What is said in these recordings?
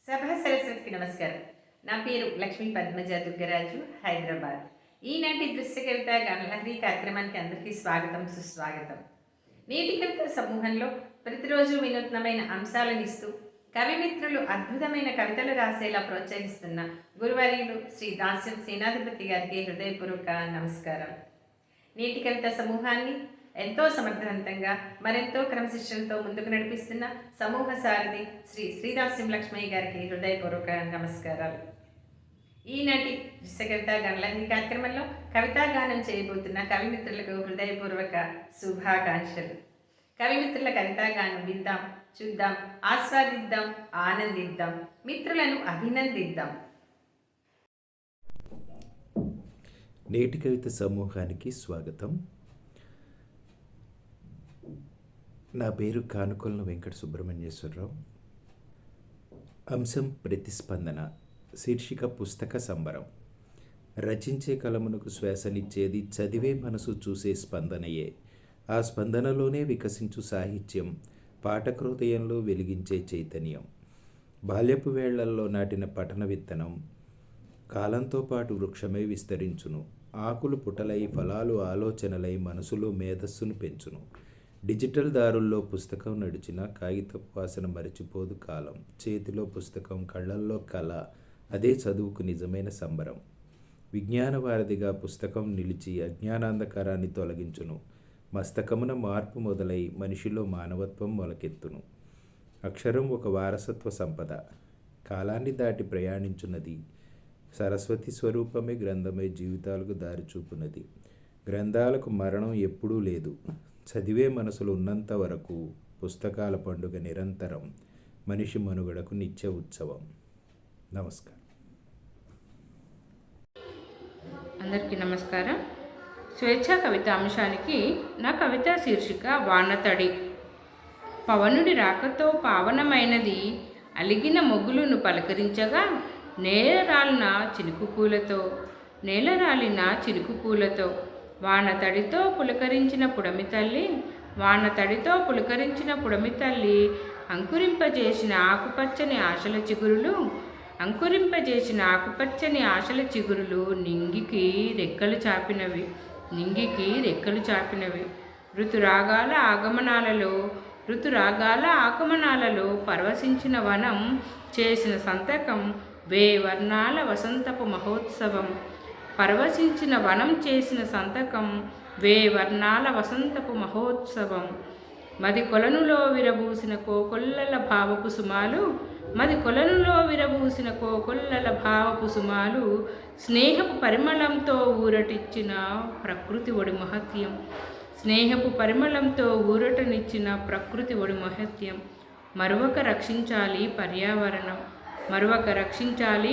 సభా సరస్వతికి నమస్కారం. నా పేరు లక్ష్మీ పద్మజ దుగ్గరాజు, హైదరాబాద్. ఈనాటి దృశ్య కవిత గణలహరి కార్యక్రమానికి అందరికీ స్వాగతం, సుస్వాగతం. నేటి కవిత సమూహంలో ప్రతిరోజు వినూత్నమైన అంశాలను ఇస్తూ కవిమిత్రులు అద్భుతమైన కవితలు రాసేలా ప్రోత్సహిస్తున్న గురువర్యులు శ్రీ దాస్యం సేనాధిపతి గారికి హృదయపూర్వక నమస్కారం. నేటి కవిత సమూహాన్ని ఎంతో సమర్థవంతంగా మరెంతో క్రమశిక్షణతో ముందుకు నడిపిస్తున్న సమూహ సారథి శ్రీ శ్రీదాస్యం లక్ష్మయ్య గారికి హృదయపూర్వక నమస్కారాలు. ఈనాటి దృశ్య కవిత గణలహరి కార్యక్రమంలో కవితాగానం చేయబోతున్న కవిమిత్రులకు హృదయపూర్వక శుభాకాంక్షలు. కవిమిత్రుల కవితాగానం విద్దాం, చూద్దాం, ఆస్వాదిద్దాం, ఆనందిద్దాం, మిత్రులను అభినందిద్దాం. నేటి కవిత సమూహానికి స్వాగతం. నా పేరు కానుకొలను వెంకట సుబ్రహ్మణ్యేశ్వరరావు. అంశం ప్రతిస్పందన. శీర్షిక పుస్తక సంబరం. రచించే కలమునకు శ్వాసనిచ్చేది చదివే మనసు చూసే స్పందనయే. ఆ స్పందనలోనే వికసించు సాహిత్యం, పాఠకృదయంలో వెలిగించే చైతన్యం. బాల్యపు వేళ్లల్లో నాటిన పఠన విత్తనం కాలంతో పాటు వృక్షమై విస్తరించును. ఆకులు పుటలై, ఫలాలు ఆలోచనలై మనసులో మేధస్సును పెంచును. డిజిటల్ దారుల్లో పుస్తకం నడిచిన కాగితపు వాసన మరిచిపోదు కాలం. చేతిలో పుస్తకం, కళ్ళల్లో కళ, అదే చదువుకు నిజమైన సంబరం. విజ్ఞాన వారధిగా పుస్తకం నిలిచి అజ్ఞానాంధకారాన్ని తొలగించును. మస్తకమున మార్పు మొదలై మనిషిలో మానవత్వం మొలకెత్తును. అక్షరం ఒక వారసత్వ సంపద, కాలాన్ని దాటి ప్రయాణించున్నది. సరస్వతి స్వరూపమే గ్రంథమై జీవితాలకు దారి చూపునది. గ్రంథాలకు మరణం ఎప్పుడూ లేదు. చదివే మనసులు ఉన్నంత వరకు పుస్తకాల పండుగ నిరంతరం. మనిషి మనుగడకు నిత్య ఉత్సవం. నమస్కారం. అందరికీ నమస్కారం. స్వేచ్ఛా కవిత అంశానికి నా కవిత శీర్షిక వానతడి. పవనుడి రాకతో పావనమైనది అలిగిన మొగ్గులను పలకరించగా నేలరాలిన చినుకు పూలతో వానతడితో పులకరించిన పుడమి తల్లి అంకురింపజేసిన ఆకుపచ్చని ఆశల చిగురులు నింగికి రెక్కలు చాపినవి. ఋతురాగాల ఆగమనాలలో పరవశించిన వనం చేసిన సంతకం వేవర్ణాల వసంతపు మహోత్సవం. మది కొలనులో విరబూసిన కోకొల్లల భావపు సుమాలు స్నేహపు పరిమళంతో ఊరటిచ్చిన ప్రకృతి ఒడి మహత్యం. మరొక రక్షించాలి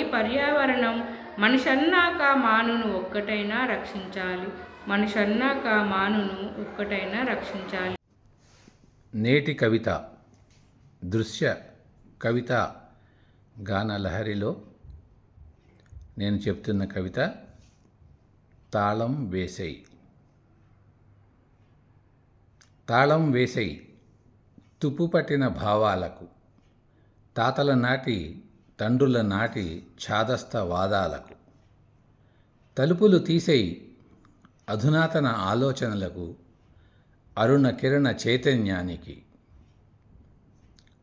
పర్యావరణం. మనిషన్నాక మానును ఒక్కటైనా రక్షించాలి. నేటి కవిత దృశ్య కవిత గానలహరిలో నేను చెప్తున్న కవిత తాళం వేసై తుప్పుపట్టిన భావాలకు, తాతల నాటి తండ్రుల నాటి ఛాదస్త వాదాలకు, తలుపులు తీసై అధునాతన ఆలోచనలకు, అరుణ కిరణ చైతన్యానికి,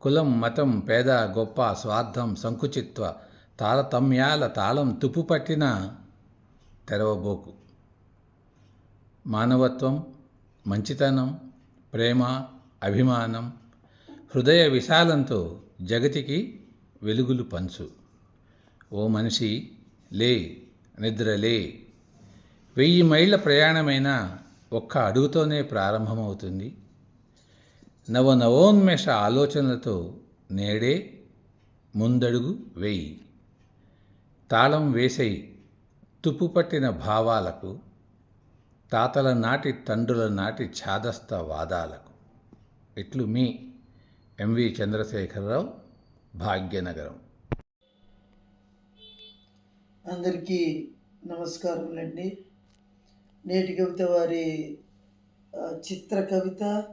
కులం మతం పేద గొప్ప స్వార్థం సంకుచిత్వ తారతమ్యాల తాళం తుప్పుపట్టిన తెరవబోకు. మానవత్వం, మంచితనం, ప్రేమ, అభిమానం, హృదయ విశాలంతో జగతికి వెలుగులు పంచు. ఓ మనిషి లే, నిద్రలే. 1000 మైళ్ళ ప్రయాణమైన ఒక్క అడుగుతోనే ప్రారంభమవుతుంది. నవోన్మేష ఆలోచనలతో నేడే ముందడుగు వేయి. తాళం వేసై తుప్పుపట్టిన భావాలకు, తాతల నాటి తండ్రుల నాటి ఛాదస్త వాదాలకు. ఇట్లు మీ ఎంవి చంద్రశేఖరరావు, భాగ్యనగరం. అందరికీ నమస్కారములండి. నేటి కవిత వారి చిత్ర కవితకు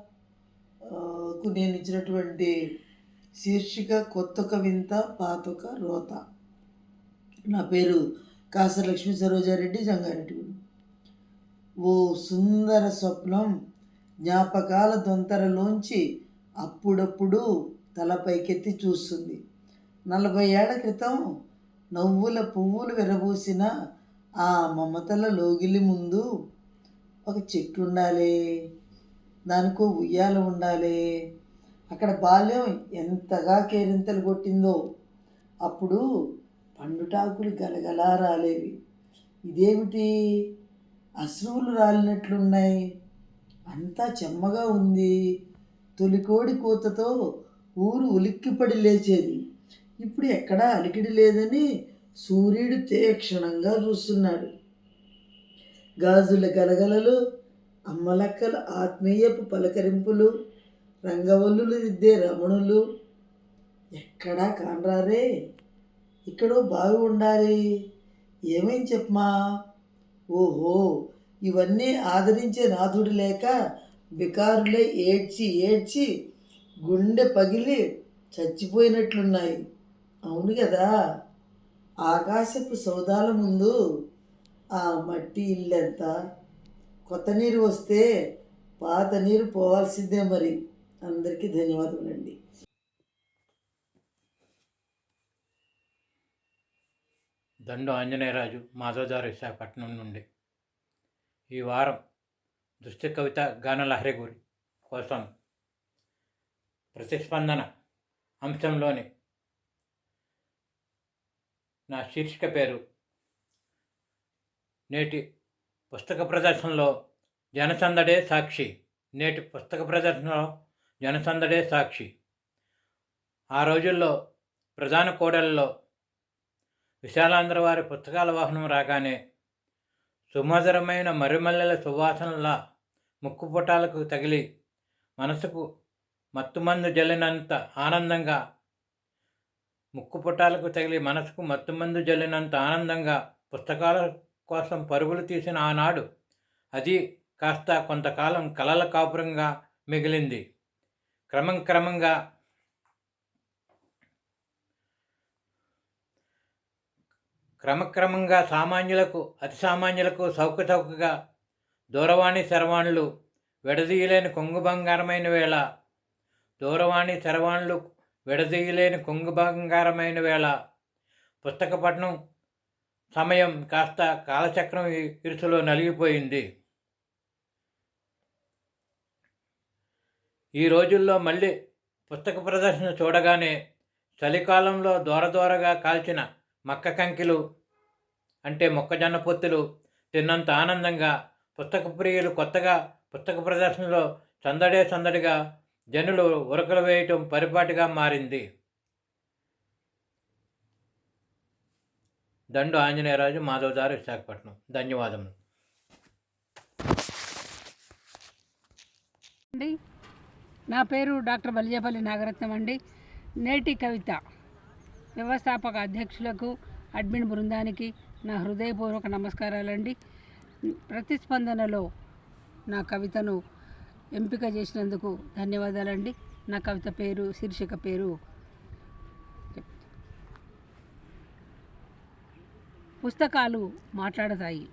నేను ఇచ్చినటువంటి శీర్షిక కొత్తొక వింత పాతొక రోత. నా పేరు కాసర లక్ష్మీ సరోజారెడ్డి, జంగారెడ్డిగూడెం. ఓ సుందర స్వప్నం జ్ఞాపకాల దొంతరలోంచి అప్పుడప్పుడు తల పైకెత్తి చూస్తుంది. 40 ఏళ్ల క్రితం నవ్వుల పువ్వులు విరబూసిన ఆ మమతల లోగిలి ముందు ఒక చెట్టు ఉండాలి, దానికో ఉయ్యాల ఉండాలి. అక్కడ బాల్యం ఎంతగా కేరింతలు కొట్టిందో. అప్పుడు పండుటాకులు గలగలా రాలేవి. ఇదేమిటి, అశ్రువులు రాలినట్లున్నాయి, అంతా చెమ్మగా ఉంది. తొలికోడి కూతతో ఊరు ఉలిక్కిపడి లేచేది. ఇప్పుడు ఎక్కడా అలికిడి లేదని సూర్యుడు తీక్షణంగా చూస్తున్నాడు. గాజుల గలగలలు, అమ్మలక్కల ఆత్మీయపు పలకరింపులు, రంగవల్లులు దిద్దే రమణులు ఎక్కడా కానరారే. ఇక్కడో బావి ఉండాలి, ఏమేం చెప్పమా. ఓహో, ఇవన్నీ ఆదరించే నాథుడు లేక బికారులై ఏడ్చి ఏడ్చి గుండె పగిలి చచ్చిపోయినట్లున్నాయి. అవును కదా, ఆకాశపు సౌదాల ముందు ఆ మట్టి ఇల్లెంత. కొత్త నీరు వస్తే పాత నీరు పోవాల్సిందే మరి. అందరికీ ధన్యవాదములండి. దండు ఆంజనేయరాజు, మాధవదారు, విశాఖపట్నం నుండి. ఈ వారం దృశ్య కవిత గానలహరి గురి కోసం ప్రతిస్పందన అంశంలోని నా శీర్షిక పేరు నేటి పుస్తక ప్రదర్శనలో జనసందడే సాక్షి. నేటి పుస్తక ప్రదర్శనలో జనసందడే సాక్షి. ఆ రోజుల్లో ప్రధాన కూడలిలో విశాలాంధ్ర వారి పుస్తకాల వాహనం రాగానే సుమధురమైన మర్రిమల్లెల సువాసనలా ముక్కుపుటాలకు తగిలి మనసుకు మత్తుమందు జల్లినంత ఆనందంగా పుస్తకాల కోసం పరుగులు తీసిన ఆనాడు అది కాస్త కొంతకాలం కలల కాపురంగా మిగిలింది. క్రమక్రమంగా సామాన్యులకు అతి సామాన్యులకు చౌకగా దూరవాణి శరవాణులు విడదీయలేని కొంగు బంగారమైన వేళ పుస్తక పఠనం సమయం కాస్త కాలచక్రం ఇరుసులో నలిగిపోయింది. ఈ రోజుల్లో మళ్ళీ పుస్తక ప్రదర్శన చూడగానే చలికాలంలో దూరగా కాల్చిన మక్క కంకిలు అంటే మొక్కజొన్న పొత్తులు తిన్నంత ఆనందంగా పుస్తక ప్రియులు కొత్తగా పుస్తక ప్రదర్శనలో సందడిగా జనులు ఉరకలు వేయటం పరిపాటిగా మారింది. దండు ఆంజనేయరాజు, మాధవదారు, విశాఖపట్నం. ధన్యవాదములు. నా పేరు డాక్టర్ బలిజపల్లి నాగరత్నం అండి. నేటి కవిత వ్యవస్థాపక అధ్యక్షులకు, అడ్మిన్ బృందానికి నా హృదయపూర్వక నమస్కారాలండి. ప్రతిస్పందనలో నా కవితను ఎంపిక చేసినందుకు ధన్యవాదాలండి. నా కవిత పేరు, శీర్షిక పేరు పుస్తకాలు మాట్లాడతాయి.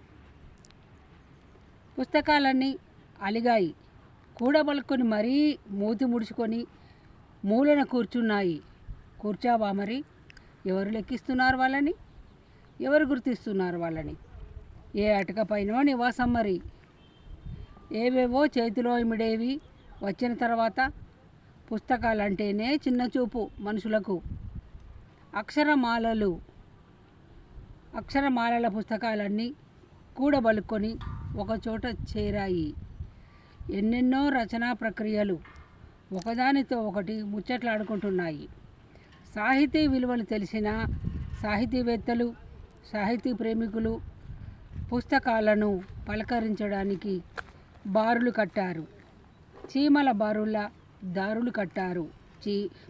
పుస్తకాలన్నీ అలిగాయి, కూడబలుకొని మరీ మూతి ముడుచుకొని మూలన కూర్చున్నాయి. కూర్చావా మరి? ఎవరు లెక్కిస్తున్నారు వాళ్ళని? ఎవరు గుర్తిస్తున్నారు వాళ్ళని? ఏ అటకపైనో నివాసం మరి. ఏవేవో చేతిలో ఇమిడేవి వచ్చిన తర్వాత పుస్తకాలంటేనే చిన్న చూపు మనుషులకు. అక్షరమాలల పుస్తకాలన్నీ కూడబలుకొని ఒకచోట చేరాయి. ఎన్నెన్నో రచనా ప్రక్రియలు ఒకదానితో ఒకటి ముచ్చట్లాడుకుంటున్నాయి. సాహితీ విలువలు తెలిసిన సాహితీవేత్తలు, సాహితీ ప్రేమికులు పుస్తకాలను పలకరించడానికి బారులు కట్టారు. చీమల బారుల దారులు కట్టారు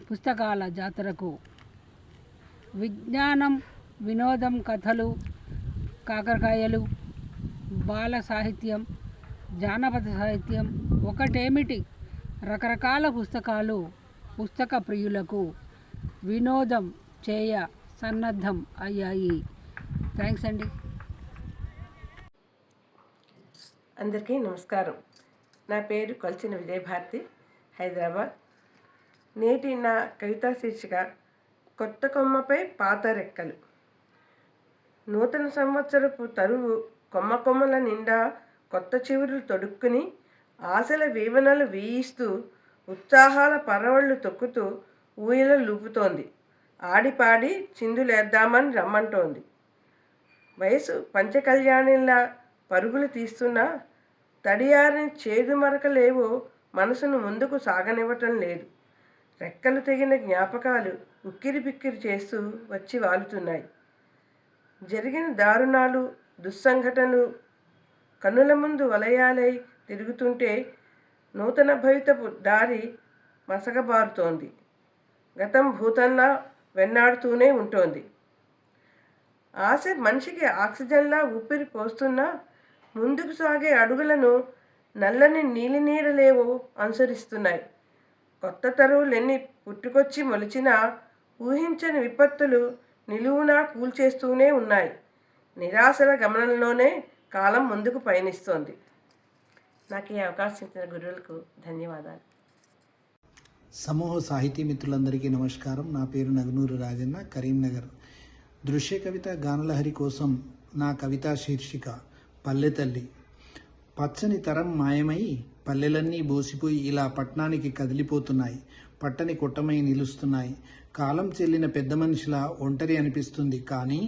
పుస్తకాల జాతరకు. విజ్ఞానం, వినోదం, కథలు, కాకరకాయలు, బాల సాహిత్యం, జానపద సాహిత్యం ఒకటేమిటి, రకరకాల పుస్తకాలు పుస్తక ప్రియులకు వినోదం చేయ సన్నద్ధం అయ్యాయి. థ్యాంక్స్ అండి. అందరికీ నమస్కారం. నా పేరు కొల్చిన విజయభారతి, హైదరాబాద్. నేటి నా కవితా శీర్షిక కొత్త కొమ్మపై పాత రెక్కలు. నూతన సంవత్సరపు తరువు కొమ్మ కొమ్మల నిండా కొత్త చివురులు తొడుక్కుని ఆశల వీవనలు వీయిస్తూ ఉత్సాహాల పరవళ్ళు తొక్కుతూ ఊయల లూపుతోంది. ఆడిపాడి చిందులేద్దామని రమ్మంటోంది. వయసు పంచకళ్యాణిలా పరుగులు తీస్తున్నా తడియారిని చేదు మరకలేవో మనసును ముందుకు సాగనివ్వటం లేదు. రెక్కలు తెగిన జ్ఞాపకాలు ఉక్కిరి బిక్కిరి చేస్తూ వచ్చి వాలుతున్నాయి. జరిగిన దారుణాలు దుస్సంఘటనలు కన్నుల ముందు వలయాలై తిరుగుతుంటే నూతన భవితపు దారి మసకబారుతోంది. గతం భూతంలా వెన్నాడుతూనే ఉంటోంది. ఆశ మనిషికి ఆక్సిజన్లా ఊపిరి పోస్తున్నా ముందుకు సాగే అడుగులను నల్లని నీలినీడలేవో అనుసరిస్తున్నాయి. కొత్త తరువులెన్ని పుట్టుకొచ్చి మొలిచినా ఊహించని విపత్తులు నిలువునా కూల్చేస్తూనే ఉన్నాయి. నిరాశల గమనంలోనే కాలం ముందుకు పయనిస్తోంది. నాకు ఈ అవకాశం ఇచ్చిన గురువులకు ధన్యవాదాలు. సమూహ సాహితీ మిత్రులందరికీ నమస్కారం. నా పేరు నగనూరు రాజన్న, కరీంనగర్. దృశ్య కవిత గానలహరి కోసం నా కవితా శీర్షిక పల్లెతల్లి. పచ్చని తరం మాయమై పల్లెలన్నీ బోసిపోయి ఇలా పట్టణానికి కదిలిపోతున్నాయి. పట్టని కొట్టమై నిలుస్తున్నాయి. కాలం చెల్లిన పెద్ద మనిషిలా ఒంటరి అనిపిస్తుంది. కానీ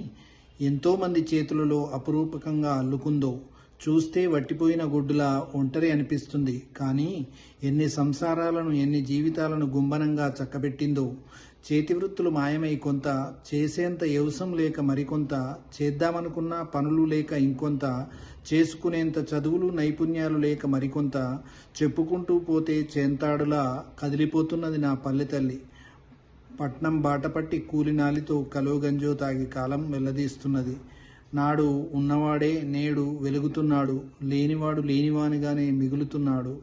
ఎంతోమంది చేతులలో అపురూపకంగా అల్లుకుందో. చూస్తే వట్టిపోయిన గుడ్డులా ఒంటరి అనిపిస్తుంది. కానీ ఎన్ని సంసారాలను ఎన్ని జీవితాలను గుంబనంగా చక్కబెట్టిందో. చేతి వృత్తులు మాయమై కొంత, చేసేంత యవసం లేక మరికొంత, చేద్దామనుకున్న పనులు లేక ఇంకొంత, చేసుకునేంత చదువులు నైపుణ్యాలు లేక మరికొంత, చెప్పుకుంటూ పోతే చేంతాడులా కదిలిపోతున్నది నా పల్లెతల్లి. పట్నం బాటపట్టి కూలినాలితో కలోగంజో తాగి కాలం వెల్లదీస్తున్నది. నాడు ఉన్నవాడే నేడు వెలుగుతున్నాడు. లేనివాడు లేనివానిగానే మిగులుతున్నాడు.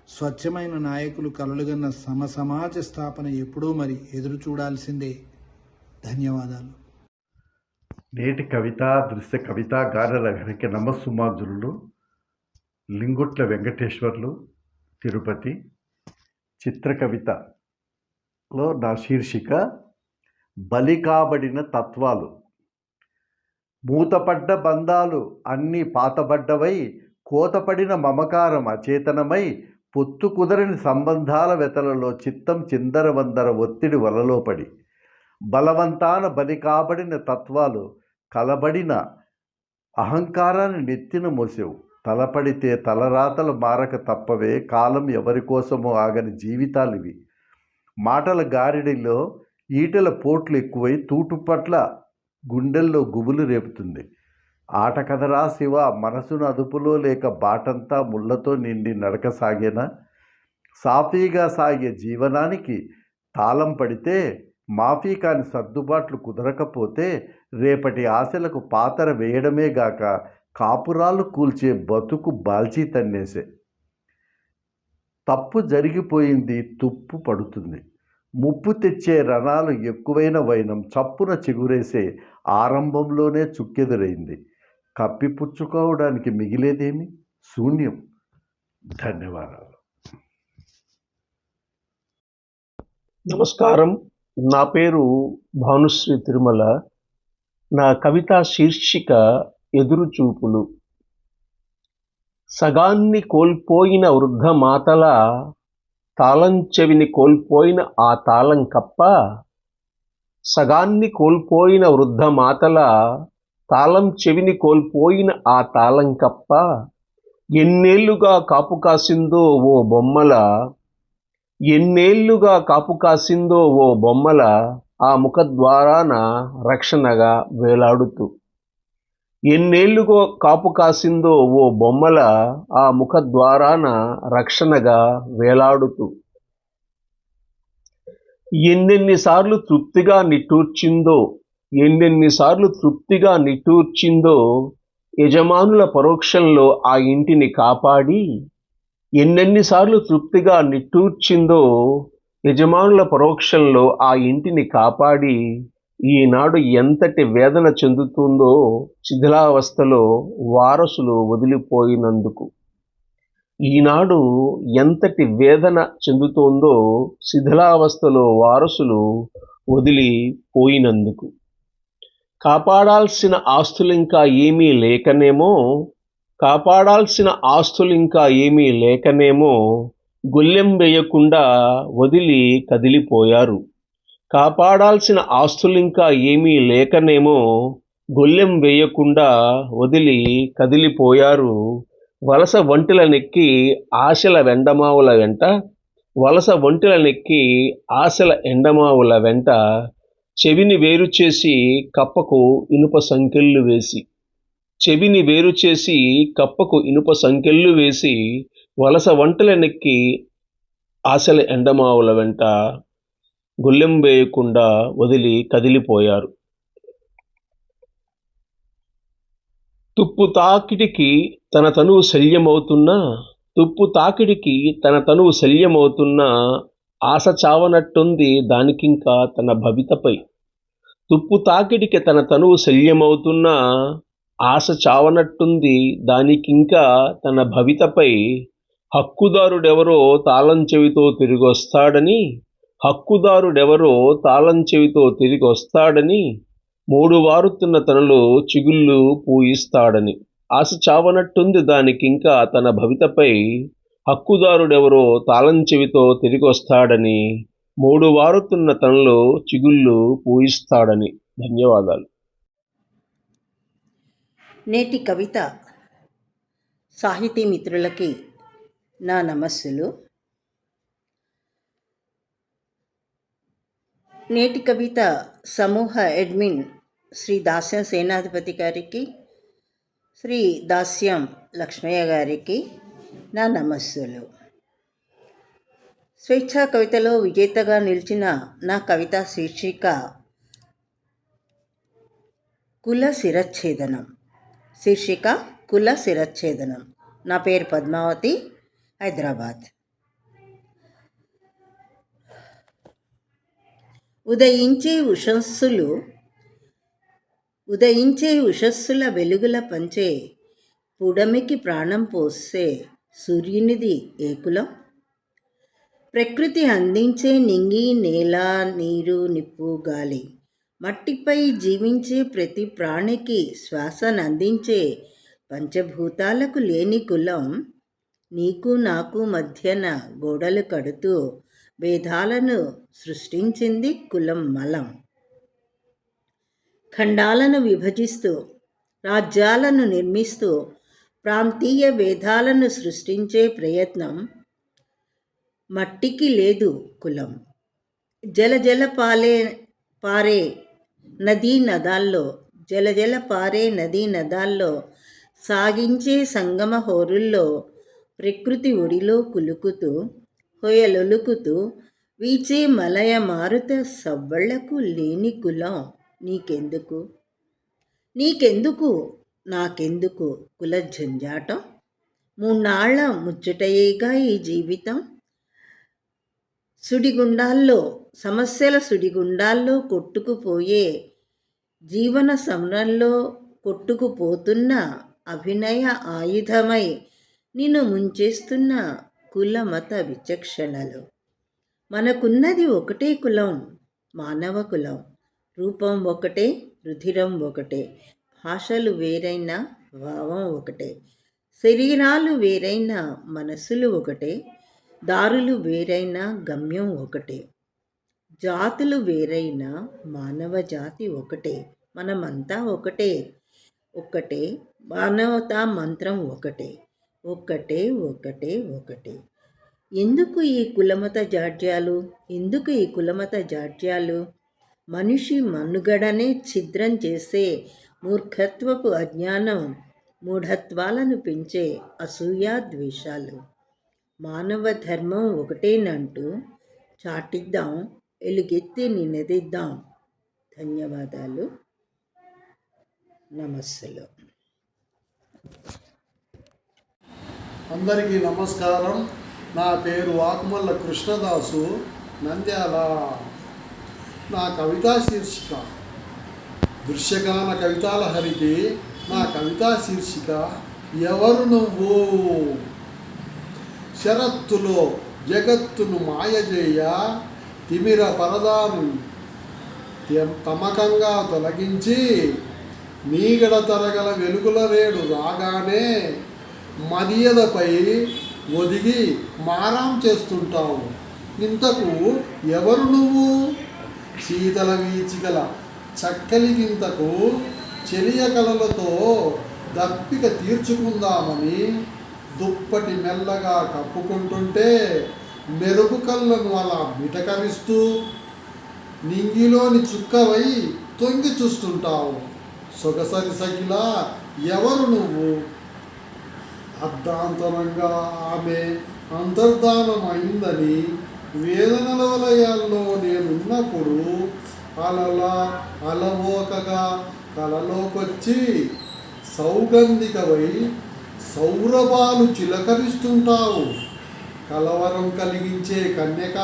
స్వచ్ఛమైన నాయకులు కలలుగన్న సమాజ స్థాపన ఎప్పుడో మరి ఎదురు చూడాల్సిందే. ధన్యవాదాలు. నేటి కవిత దృశ్య కవిత గానలహరికి నమస్సుమాంజులు. లింగుట్ల వెంకటేశ్వర్లు, తిరుపతి. చిత్ర కవితలో నా శీర్షిక బలి కాబడిన తత్వాలు. మూతపడ్డ బంధాలు అన్నీ పాతబడ్డవై, కోతపడిన మమకారం అచేతనమై, పొత్తు కుదరని సంబంధాల వెతలలో చిత్తం చిందరవందర ఒత్తిడి వలలో పడి, బలవంతాన బలి కాబడిన తత్వాలు కలబడిన అహంకారాన్ని నెత్తిన మోసేవు. తలపడితే తలరాతలు మారక తప్పవే, కాలం ఎవరి కోసమో ఆగని జీవితాలివి. మాటల గారిడిలో ఈటల పోట్లు ఎక్కువై తూటు పట్ల గుండెల్లో గుబులు రేపుతుంది. ఆట కదరా శివ, మనసును అదుపులో లేక బాటంతా ముళ్ళతో నిండి నడక సాగేనా? సాఫీగా సాగే జీవనానికి తాళం పడితే, మాఫీ కాని సర్దుబాట్లు కుదరకపోతే, రేపటి ఆశలకు పాతర వేయడమే గాక కాపురాలు కూల్చే బతుకు బాల్చీ తన్నేసే. తప్పు జరిగిపోయింది, తుప్పు పడుతుంది. ముప్పు తెచ్చే రణాలు ఎక్కువైన వైనం చప్పున చిగురేసే ఆరంభంలోనే చుక్కెదురైంది. కప్పిపుచ్చుకోవడానికి మిగిలేదేమి? శూన్యం. ధన్యవాదాలు. నమస్కారం. నా పేరు భానుశ్రీ తిరుమల. నా కవితా శీర్షిక ఎదురుచూపులు. సగాన్ని కోల్పోయిన వృద్ధ మాతల తాళం చెవిని కోల్పోయిన ఆ తాళం కప్ప, సగాన్ని కోల్పోయిన వృద్ధ మాతల తాళం చెవిని కోల్పోయిన ఆ తాళం కప్ప, ఎన్నేళ్లుగా కాపు కాసిందో ఓ బొమ్మల, ఎన్నేళ్లుగా కాపు కాసిందో ఓ బొమ్మల, ఆ ముఖద్వారాన రక్షణగా వేలాడుతూ. ఎన్నేళ్లుగా కాపు కాసిందో ఓ బొమ్మల, ఆ ముఖద్వారాన రక్షణగా వేలాడుతూ. ఎన్నెన్నిసార్లు తృప్తిగా నిట్టూర్చిందో, ఎన్నెన్నిసార్లు తృప్తిగా నిట్టూర్చిందో యజమానుల పరోక్షంలో ఆ ఇంటిని కాపాడి. ఎన్నెన్నిసార్లు తృప్తిగా నిట్టూర్చిందో యజమానుల పరోక్షంలో ఆ ఇంటిని కాపాడి ఈనాడు ఎంతటి వేదన చెందుతుందో శిథిలావస్థలో వారసులు వదిలిపోయినందుకు. ఈనాడు ఎంతటి వేదన చెందుతోందో శిథిలావస్థలో వారసులు వదిలిపోయినందుకు. కాపాడాల్సిన ఆస్తులింకా ఏమీ లేకనేమో గొల్లెం వేయకుండా వదిలి కదిలిపోయారు. కాపాడాల్సిన ఆస్తులింకా ఏమీ లేకనేమో గొల్లెం వేయకుండా వదిలి కదిలిపోయారు. వలస వంటిలనెక్కి ఆశల ఎండమావుల వెంట చెవిని వేరు చేసి కప్పకు ఇనుప సంకెళ్ళు వేసి వలస వంటలనెక్కి ఆశల ఎండమావుల వెంట గొల్లెం వేయకుండా వదిలి కదిలిపోయారు. తుప్పు తాకిడికి తన తనువు శల్యమవుతున్నా ఆశ చావనట్టుంది దానికింకా తన భవితపై. తుప్పు తాకిడికి తన తనువు శల్యమవుతున్నా ఆశ చావనట్టుంది దానికింకా తన భవితపై. హక్కుదారుడెవరో తాళం చెవితో తిరిగొస్తాడని మూడు వారుతున్న తనలో చిగుళ్ళు పూయిస్తాడని. ఆశ చావనట్టుంది దానికింకా తన భవితపై. హక్కుదారుడెవరో తాళం చెవితో తిరిగొస్తాడని మూడు వారుతున్న తనలో చిగుళ్ళు పూయిస్తాడని. ధన్యవాదాలు. నేటి కవిత సాహితీ మిత్రులకి నా నమస్సులు. నేటి కవిత సమూహ అడ్మిన్ శ్రీ దాస్యం సేనాధిపతి గారికి, శ్రీ దాస్యం లక్ష్మయ్య గారికి నా నమస్సులు. స్వేచ్ఛా కవితలో విజేతగా నిలిచిన నా కవిత శీర్షిక కుల శిరచ్ఛేదనం. నా పేరు పద్మావతి, హైదరాబాద్. ఉదయించే ఉషస్సుల వెలుగుల పంచే పుడమికి ప్రాణం పోసే సూర్యునిది ఏ కులం? ప్రకృతి అందించే నింగి నేల నీరు నిప్పు గాలి, మట్టిపై జీవించే ప్రతి ప్రాణికి శ్వాసనందించే పంచభూతాలకు లేని కులం. నీకు నాకు మధ్యన గోడలు కడుతూ భేదాలను సృష్టించింది కులం మలం. ఖండాలను విభజిస్తూ రాజ్యాలను నిర్మిస్తూ ప్రాంతీయ భేదాలను సృష్టించే ప్రయత్నం. మట్టికి లేదు కులం. జలజల పారే నదీ నదాల్లో సాగించే సంగమ హోరుల్లో ప్రకృతి ఒడిలో కులుకుతూ హొయలొలుకుతూ వీచే మలయ మారుత సవ్వళ్లకు లేని కులం. నీకెందుకు నాకెందుకు కుల జంజాటం? మూన్నాళ్ల ముచ్చటయేగా ఈ జీవితం. సమస్యల సుడిగుండాల్లో కొట్టుకుపోయే జీవన సమరంలో కొట్టుకుపోతున్న అభినయ ఆయుధమై నిన్ను ముంచేస్తున్న కుల మత విచక్షణలు. మనకున్నది ఒకటే కులం, మానవ కులం. రూపం ఒకటే, రుధిరం ఒకటే, భాషలు వేరైనా భావం ఒకటే, శరీరాలు వేరైనా మనసులు ఒకటే, దారులు వేరైనా గమ్యం ఒకటే, జాతులు వేరైనా మానవ జాతి ఒకటే. మనమంతా ఒకటే, మానవతా మంత్రం ఒకటే, ఒకటే ఒకటే ఒకటే. ఎందుకు ఈ కులమత జాడ్యాలు? మనిషి మనుగడనే ఛిద్రం చేసే మూర్ఖత్వపు అజ్ఞానం, మూఢత్వాలను పెంచే అసూయా ద్వేషాలు. మానవ ధర్మం ఒకటేనంటూ చాటిద్దాం, ఎలుగెత్తి నినదిద్దాం. ధన్యవాదాలు. నమస్సులు. అందరికీ నమస్కారం. నా పేరు వాకుమల్ల కృష్ణదాసు, నంద్యాల. నా కవితా శీర్షిక దృశ్యగాన కవితాలహరికి నా కవితా శీర్షిక ఎవరు నువ్వు. శరత్తులో జగత్తును మాయజేయ తిమిర పరదాను తమకంగా తొలగించి నీగడ తరగల వెలుగుల రేడు రాగానే మర్యాదపై ఒదిగి మారాం చేస్తుంటావు. ఇంతకు ఎవరు నువ్వు. శీతల వీచికల చక్కలిగింతకు చెలియ కలలతో దప్పిక తీర్చుకుందామని దుప్పటి మెల్లగా కప్పుకుంటుంటే మెరుపు కళ్ళను అలా మిటకరిస్తూ నింగిలోని చుక్కవై తొంగి చూస్తుంటావు. సొగసరి సగిలా ఎవరు నువ్వు. అర్ధాంతరంగా ఆమె అంతర్ధానమైందని వేదనల వలయాల్లో నేనున్నప్పుడు అలవోకగా కలలోకొచ్చి సౌగంధికవై సౌరభాలు చిలకరిస్తుంటావు. కలవరం కలిగించే కన్యక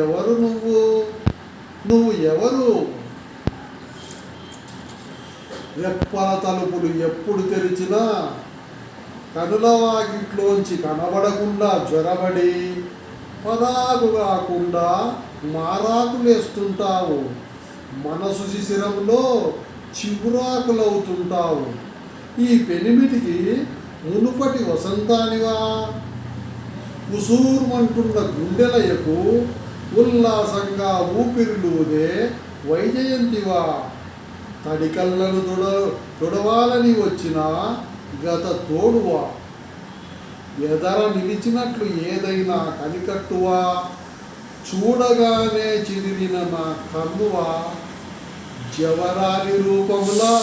ఎవరు నువ్వు. నువ్వు ఎవరు. రెప్పల తలుపులు ఎప్పుడు తెరిచినా కనుల వాకిట్లోంచి కనబడకుండా జ్వరబడి పరాకు కాకుండా మారాకులేస్తుంటావు. మనసు శిశిరంలో చిగురాకులవుతుంటావు. ఈ పెనిమిటికి మునుపటి వసంతానివా. కుసూర్మంటున్న గుండెలయకు ఉల్లాసంగా ఊపిరిలూదే వైజయంతివా. తడికళ్ళను తొడవాలని వచ్చిన గత తోడువా. ఎదర నిలిచినట్లు ఏదైనా కనికట్టువా. చూడగానే చిదిరిన నా కన్నువా. జవరాలి రూపములా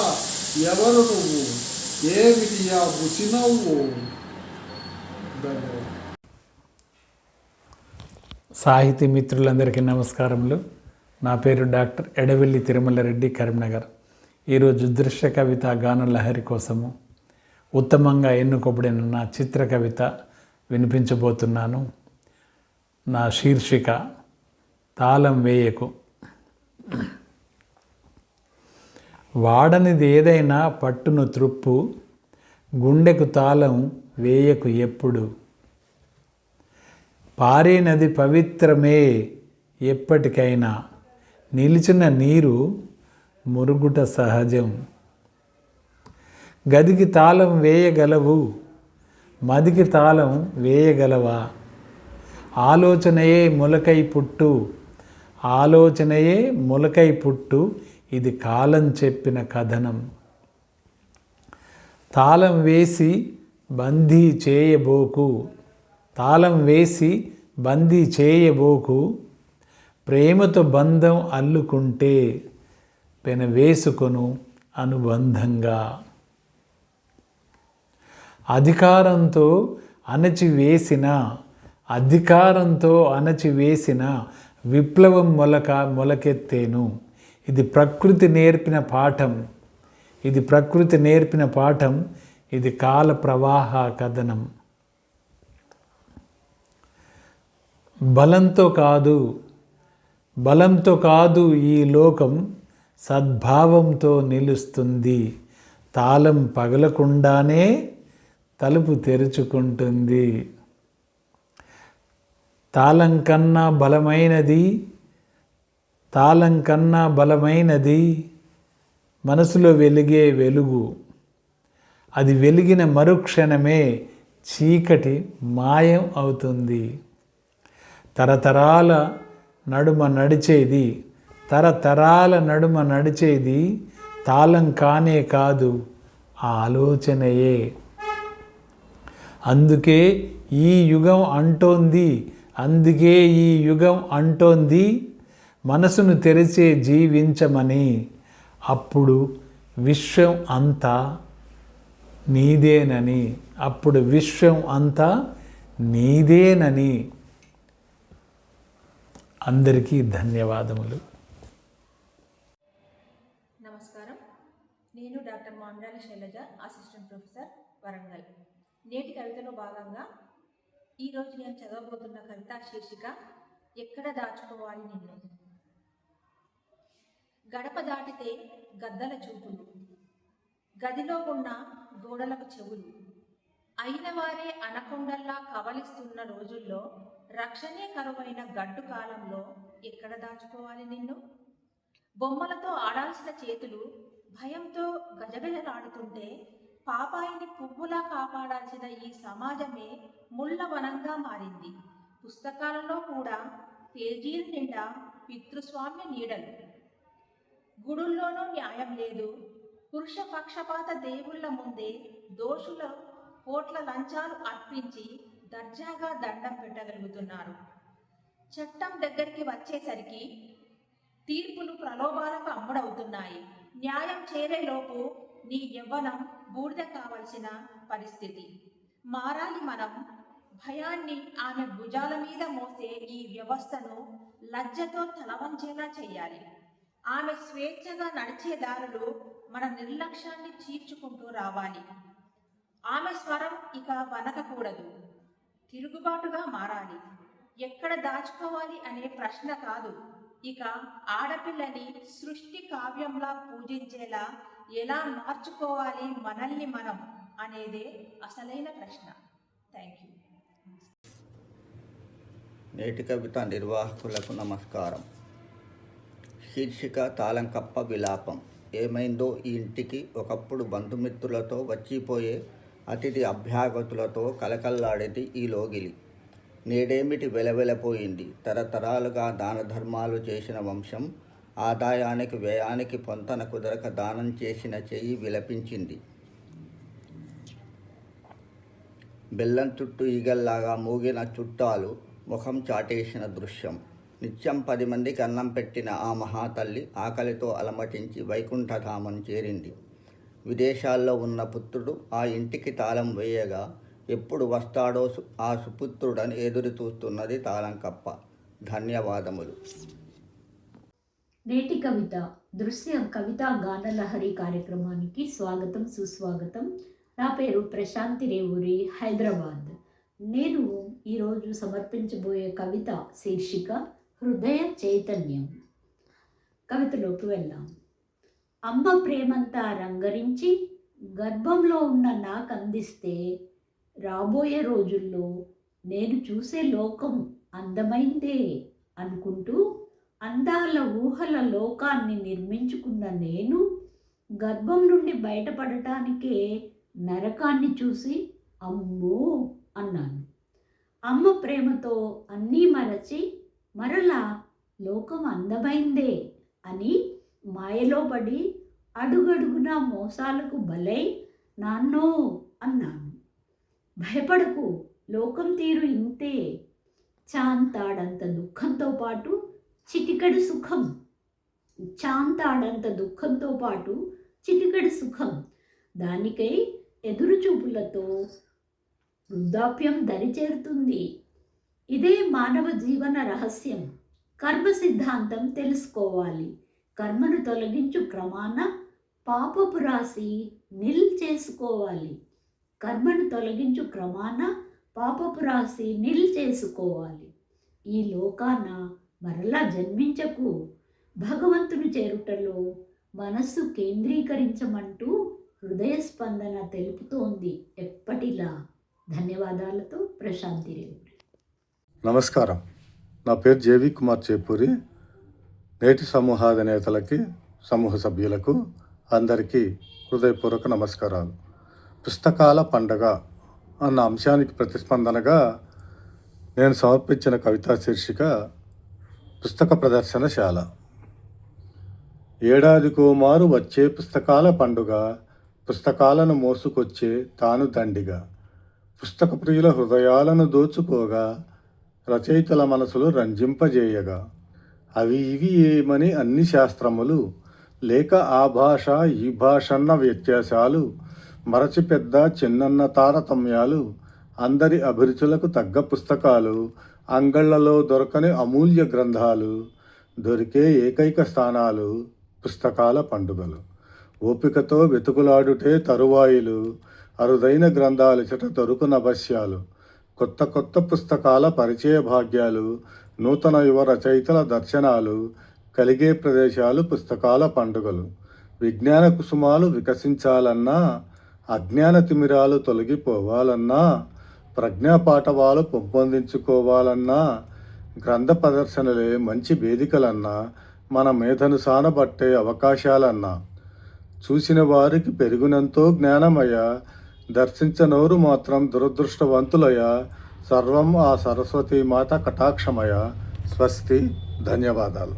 ఎవరు నువ్వు. ఏమిటి ఆ ముసినవ్వు. ధన్యవాదాలు. సాహితీ మిత్రులందరికీ నమస్కారములు. నా పేరు డాక్టర్ ఎడవెల్లి తిరుమలరెడ్డి, కరీంనగర్. ఈరోజు దృశ్య కవిత గాన లహరి కోసము ఉత్తమంగా ఎన్నుకోబడిన నా చిత్ర కవిత వినిపించబోతున్నాను. నా శీర్షిక తాళం వేయకు. వాడనిది ఏదైనా పట్టును త్రుప్పు, గుండెకు తాళం వేయకు ఎప్పుడు. పారే నది పవిత్రమే ఎప్పటికైనా, నిలిచిన నీరు మురుగుట సహజం. గదికి తాళం వేయగలవు, మదికి తాళం వేయగలవా. ఆలోచనయే మొలకై పుట్టు, ఆలోచనయే మొలకై పుట్టు, ఇది కాలం చెప్పిన కథనం. తాళం వేసి బందీ చేయబోకు, తాళం వేసి బందీ చేయబోకు. ప్రేమతో బంధం అల్లుకుంటే పెన వేసుకొను అనుబంధంగా. అధికారంతో అణచివేసిన విప్లవం మొలకెత్తేను. ఇది ప్రకృతి నేర్పిన పాఠం, ఇది కాల ప్రవాహ కథనం. బలంతో కాదు ఈ లోకం, సద్భావంతో నిలుస్తుంది. తాళం పగలకుండానే తలుపు తెరుచుకుంటుంది. తాళం కన్నా బలమైనది మనసులో వెలిగే వెలుగు. అది వెలిగిన మరుక్షణమే చీకటి మాయం అవుతుంది. తరతరాల నడుమ నడిచేది తాళం కానే కాదు, ఆలోచనయే. అందుకే ఈ యుగం అంటోంది మనసును తెరిచే జీవించమని. అప్పుడు విశ్వం అంతా నీదేనని. అందరికీ ధన్యవాదములు. నమస్కారం. నేను doctor Mamidala Shailaja, assistant professor, Warangal. నేటి కవితలో భాగంగా ఈరోజు నేను చదవబోతున్న కవిత శీర్షిక ఎక్కడ దాచుకోవాలి నిన్ను? గడప దాటితే గద్దల చూపులు, గదిలో ఉన్న గోడలకు చెవులు, అయిన వారే అనకొండల్లా కవలిస్తున్న రోజుల్లో, రక్షణే కరువైన గడ్డు కాలంలో ఎక్కడ దాచుకోవాలి నిన్ను? బొమ్మలతో ఆడాల్సిన చేతులు భయంతో గజగజలాడుతుంటే, పాపాయిని పువ్వులా కాపాడాల్సిన ఈ సమాజమే ముళ్ళ వనంగా మారింది. పుస్తకాలలో కూడా పేజీల నిండా పితృస్వామ్య నీడలు. గుడుల్లోనూ న్యాయం లేదు. పురుష పక్షపాత దేవుళ్ళ ముందే దోషుల కోట్ల లంచాలు అర్పించి దర్జాగా దండం పెట్టగలుగుతున్నారు. చట్టం దగ్గరికి వచ్చేసరికి తీర్పులు ప్రలోభాలకు అమ్ముడవుతున్నాయి. న్యాయం చేరేలోపు నీ యవ్వనం బూడిద కావలసిన పరిస్థితి. మారాలి మనం. భయాన్ని ఆమె భుజాల మీద మోసే ఈ వ్యవస్థను లజ్జతో తలవంచేలా చేయాలి. ఆమె స్వేచ్ఛగా నడిచే దారులు మన నిర్లక్ష్యాన్ని చీల్చుకుంటూ రావాలి. ఆమె స్వరం ఇక వనకకూడదు, తిరుగుబాటుగా మారాలి. ఎక్కడ దాచుకోవాలి అనే ప్రశ్న కాదు, ఇక ఆడపిల్లని సృష్టి కావ్యంలా పూజించేలా ఎలా మార్చుకోవాలి మనల్ని మనం అనేదే అసలైన ప్రశ్న. Thank you. నేటి కవిత నిర్వాహకులకు నమస్కారం. శీర్షిక తాళంకప్ప విలాపం. ఏమైందో ఈ ఇంటికి ఒకప్పుడు బంధుమిత్రులతో వచ్చిపోయే అతిథి అభ్యాగతులతో కలకల్లాడేది ఈ లోగిలి. నేడేమిటి వెలవెలపోయింది. తరతరాలుగా దాన ధర్మాలు చేసిన వంశం ఆదాయానికి వ్యయానికి పొంతన కుదరక దానం చేసిన చెయ్యి విలపించింది. బెల్లం చుట్టూ ఈగల్లాగా మూగిన చుట్టాలు ముఖం చాటేసిన దృశ్యం. నిత్యం 10 మందికి అన్నం పెట్టిన ఆ మహాతల్లి ఆకలితో అలమటించి వైకుంఠధామం చేరింది. విదేశాల్లో ఉన్న పుత్రుడు ఆ ఇంటికి తాళం వేయగా ఎప్పుడు వస్తాడో ఆ సుపుత్రుడని ఎదురు చూస్తున్నది తాళంకప్ప. ధన్యవాదములు. నేటి కవిత దృశ్యం కవితా గానలహరి కార్యక్రమానికి స్వాగతం, సుస్వాగతం. నా పేరు ప్రశాంతి రేవూరి, హైదరాబాద్. నేను ఈరోజు సమర్పించబోయే కవిత శీర్షిక హృదయ చైతన్యం. కవితలోకి వెళ్దాం. అమ్మ ప్రేమంతా రంగరించి గర్భంలో ఉన్న నాకు అందిస్తే, రాబోయే రోజుల్లో నేను చూసే లోకం అందమైందే అనుకుంటూ అందాల ఊహల లోకాన్ని నిర్మించుకున్న నేను గర్భం నుండి బయటపడటానికే నరకాన్ని చూసి అమ్మో అన్నాను. అమ్మ ప్రేమతో అన్నీ మరచి మరలా లోకం అందమైందే అని మాయలో పడి అడుగడుగునా మోసాలకు బలై నాన్నో అన్నాను. భయపడకు, లోకం తీరు ఇంతే. చాంతాడంత దుఃఖంతో పాటు చిటికెడు సుఖం. చాంతాడంత దుఃఖంతో పాటు చిటికెడు సుఖం. దానికై ఎదురుచూపులతో వృద్ధాప్యం దరిచేరుతుంది. ఇదే మానవ జీవన రహస్యం. కర్మ సిద్ధాంతం తెలుసుకోవాలి. కర్మను తొలగించు క్రమాన పాపపు రాశి నిల్ చేసుకోవాలి. కర్మను తొలగించు క్రమాన పాపపు రాశి నిల్ చేసుకోవాలి. ఈ లోకాన మరలా జన్మించకు. భగవంతుని చేరుటలో మనస్సు కేంద్రీకరించమంటూ హృదయ స్పందన తెలుపుతోంది ఎప్పటిలా. ధన్యవాదాలతో ప్రశాంతి రేవూరి. నమస్కారం. నా పేరు జేవి కుమార్ చేపూరి. నేటి సమూహాధినేతలకి, సమూహ సభ్యులకు అందరికీ హృదయపూర్వక నమస్కారాలు. పుస్తకాల పండగ అన్న అంశానికి ప్రతిస్పందనగా నేను సమర్పించిన కవితా శీర్షిక పుస్తక ప్రదర్శనశాల. ఏడాదికో మారు వచ్చే పుస్తకాల పండుగ, పుస్తకాలను మోసుకొచ్చే తాను దండిగా, పుస్తక ప్రియుల హృదయాలను దోచుకోగా, రచయితల మనసులు రంజింపజేయగా, అవి ఇవి ఏమని అన్ని శాస్త్రములు, లేక ఆ భాష ఈ భాషన్న వ్యత్యాసాలు, మరచి పెద్ద చిన్నన్న తారతమ్యాలు, అందరి అభిరుచులకు తగ్గ పుస్తకాలు, అంగళ్లలో దొరకని అమూల్య గ్రంథాలు, దొరికే ఏకైక స్థానాలు పుస్తకాల పండుగలు. ఓపికతో వెతుకులాడుటే తరువాయిలు, అరుదైన గ్రంథాలు చెట దొరుకునవశ్యాలు, కొత్త కొత్త పుస్తకాల పరిచయ భాగ్యాలు, నూతన యువ రచయితల దర్శనాలు కలిగే ప్రదేశాలు పుస్తకాల పండుగలు. విజ్ఞాన కుసుమాలు వికసించాలన్నా, అజ్ఞాన తిమిరాలు తొలగిపోవాలన్నా, ప్రజ్ఞాపాఠవాలు పెంపొందించుకోవాలన్నా, గ్రంథ ప్రదర్శనలే మంచి వేదికలన్నా, మన మేధను సానబట్టే అవకాశాలన్నా, చూసిన వారికి పెరుగునంతో జ్ఞానమయ, దర్శించనోరు మాత్రం దురదృష్టవంతులయ, సర్వం ఆ సరస్వతీ మాత కటాక్షమయ. స్వస్తి. ధన్యవాదాలు.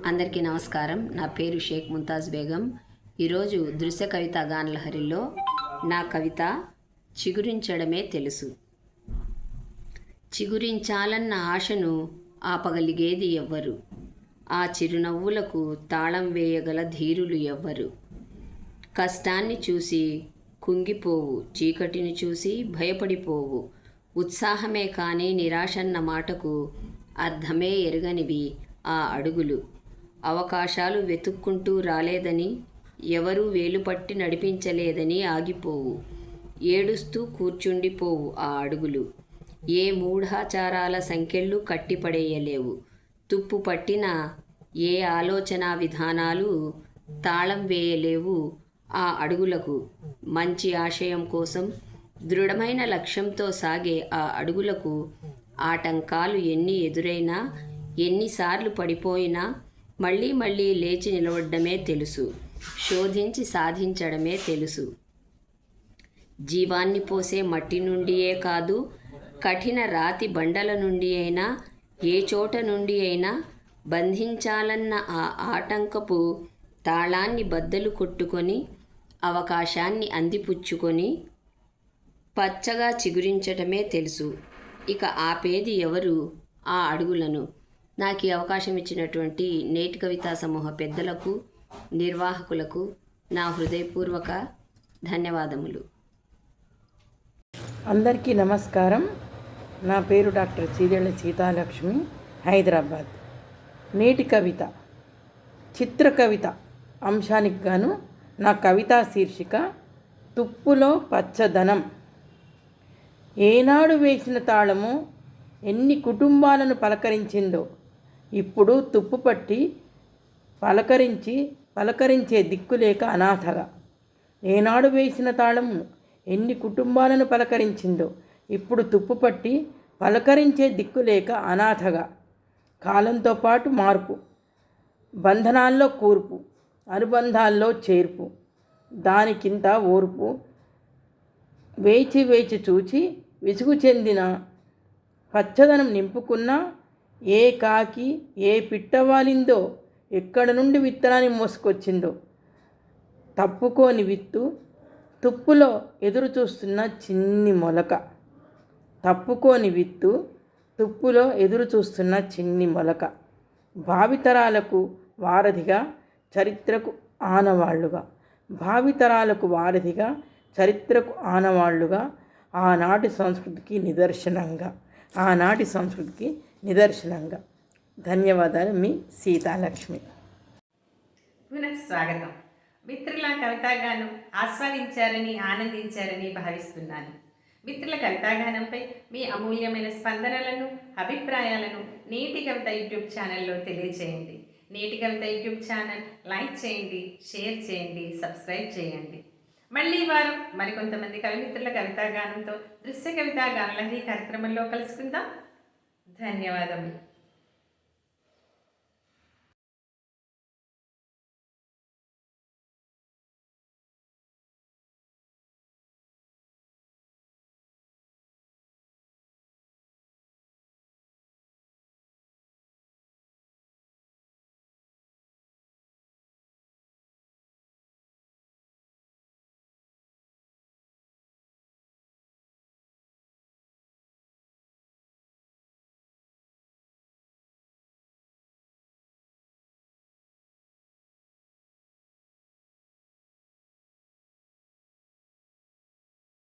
అందరికీ నమస్కారం. నా పేరు షేక్ ముంతాజ్ బేగం. ఈరోజు దృశ్య కవిత గానలహరిలో నా కవిత చిగురించడమే తెలుసు. చిగురించాలన్న ఆశను ఆపగలిగేది ఎవ్వరు? ఆ చిరునవ్వులకు తాళం వేయగల ధీరులు ఎవ్వరు? కష్టాన్ని చూసి కుంగిపోవు, చీకటిని చూసి భయపడిపోవు. ఉత్సాహమే కానీ నిరాశన్న మాటకు అర్థమే ఎరగనివి ఆ అడుగులు. అవకాశాలు వెతుక్కుంటూ రాలేదని, ఎవరూ వేలుపట్టి నడిపించలేదని ఆగిపోవు. ఏడుస్తూ కూర్చుండిపోవు ఆ అడుగులు. ఏ మూఢాచారాల సంకెళ్ళు కట్టిపడేయలేవు. తుప్పు పట్టిన ఏ ఆలోచన విధానాలు తాళం వేయలేవు ఆ అడుగులకు. మంచి ఆశయం కోసం దృఢమైన లక్ష్యంతో సాగే ఆ అడుగులకు ఆటంకాలు ఎన్ని ఎదురైనా, ఎన్నిసార్లు పడిపోయినా మళ్ళీ మళ్ళీ లేచి నిలవడమే తెలుసు. శోధించి సాధించడమే తెలుసు. జీవాన్ని పోసే మట్టి నుండియే కాదు, కఠిన రాతి బండల నుండి అయినా, ఏ చోట నుండి అయినా బంధించాలన్న ఆ ఆటంకపు తాళాన్ని బద్దలు కొట్టుకొని, అవకాశాన్ని అందిపుచ్చుకొని పచ్చగా చిగురించటమే తెలుసు. ఇక ఆపేది ఎవరు ఆ అడుగులను? నాకు ఈ అవకాశం ఇచ్చినటువంటి నేటి కవితా సమూహ పెద్దలకు, నిర్వాహకులకు నా హృదయపూర్వక ధన్యవాదములు. అందరికీ నమస్కారం. నా పేరు డాక్టర్ చీదెళ్ళ సీతాలక్ష్మి, హైదరాబాద్. నేటి కవిత చిత్ర కవిత అంశానికి గాను నా కవితా శీర్షిక తుప్పులో పచ్చదనం. ఏనాడు వేసిన తాళము ఎన్ని కుటుంబాలను పలకరించిందో, ఇప్పుడు తుప్పు పట్టి పలకరించే దిక్కులేక అనాథగా. ఏనాడు వేసిన తాళము ఎన్ని కుటుంబాలను పలకరించిందో, ఇప్పుడు తుప్పు పట్టి పలకరించే దిక్కులేక అనాథగా. కాలంతో పాటు మార్పు, బంధనాల్లో కూర్పు, అనుబంధాల్లో చేర్పు, దానికింత ఓర్పు. వేచి వేచి చూచి విసుగు చెందిన పచ్చదనం నింపుకున్నా, ఏ కాకి ఏ పిట్టవాలిందో, ఎక్కడ నుండి విత్తనాన్ని మోసుకొచ్చిందో. తప్పుకోని విత్తు, తుప్పులో ఎదురు చూస్తున్న చిన్ని మొలక. తప్పుకోని విత్తు, తుప్పులో ఎదురు చూస్తున్న చిన్ని మొలక. భావితరాలకు వారధిగా, చరిత్రకు ఆనవాళ్లుగా. భావితరాలకు వారధిగా, చరిత్రకు ఆనవాళ్లుగా, ఆనాటి సంస్కృతికి నిదర్శనంగా. ధన్యవాదాలు. మీ సీతాలక్ష్మి. పునః స్వాగతం. మిత్రుల కవితాగానం ఆస్వాదించారని, ఆనందించారని భావిస్తున్నాను. మిత్రుల కవితాగానంపై మీ అమూల్యమైన స్పందనలను, అభిప్రాయాలను నేటి కవిత యూట్యూబ్ ఛానల్లో తెలియజేయండి. నేటి కవిత యూట్యూబ్ ఛానల్ లైక్ చేయండి, షేర్ చేయండి, సబ్స్క్రైబ్ చేయండి. మళ్ళీ వారం మరికొంతమంది కవిమిత్రుల కవితాగానంతో దృశ్య కవితా గానలహరి కార్యక్రమంలో కలుసుకుందాం. ధన్యవాదములు.